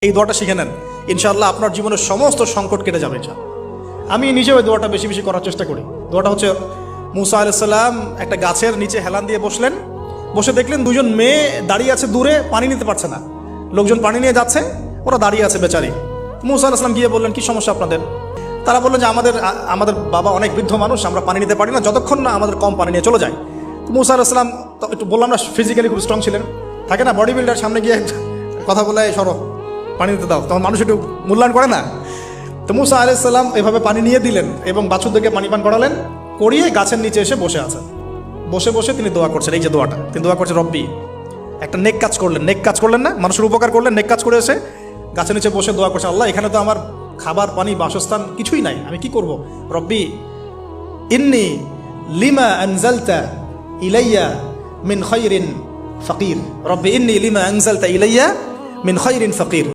এই দোয়াটা শিখে নেন, ইনশাআল্লাহ আপনার জীবনের সমস্ত সংকট কেটে যাবে। আমি নিজেও এই দোয়াটা বেশি বেশি করার চেষ্টা করি। দোয়াটা হচ্ছে, মুসা আলাইহিস সালাম একটা গাছের নিচে হেলান দিয়ে বসলেন, বসে দেখলেন দুজন মেয়ে দাঁড়িয়ে আছে দূরে, পানি নিতে পারছে না। লোকজন পানি নিয়ে যাচ্ছে, ওরা দাঁড়িয়ে আছে বেচারি। মুসা আলাইহিস সালাম গিয়ে বললেন, কি সমস্যা আপনাদের? তারা বললেন যে আমাদের বাবা অনেক বৃদ্ধ মানুষ, আমরা পানি নিতে পারি না যতক্ষণ না আমাদের কম পানি নিয়ে চলে যায়। তো মুসা আলাইহিস সালাম একটু বললাম না, ফিজিক্যালি খুব স্ট্রং ছিলেন, থাকে না বডি বিল্ডার, সামনে গিয়ে কথা বলে সরো পানি দিতে দাও, তখন মানুষ একটু মূল্যায়ন করে না। তো মুসা আলাইহিস সালাম এভাবে পানি নিয়ে দিলেন এবং বাছুরদেরকে পানি পান করালেন, করিয়ে গাছের নিচে এসে বসে আছেন। বসে বসে তিনি দোয়া করছেন, এই যে দোয়াটা তিনি দোয়া করছেন, রব্বি, একটা নেক কাজ করলেন, নেক কাজ করলেন না, মানুষের উপকার করলেন, নেক কাজ করে এসে গাছের নিচে বসে দোয়া করছেন, আল্লাহ এখানে তো আমার খাবার পানি বাসস্থান কিছুই নাই, আমি কি করব? রব্বি ইন্নি লিমা আনজালতা ইলাইয়া মিন খায়রিন ফাকির, রব্বি ইন্নি লিমা আনজালতা ইলাইয়া মিন খায়রিন ফাকির।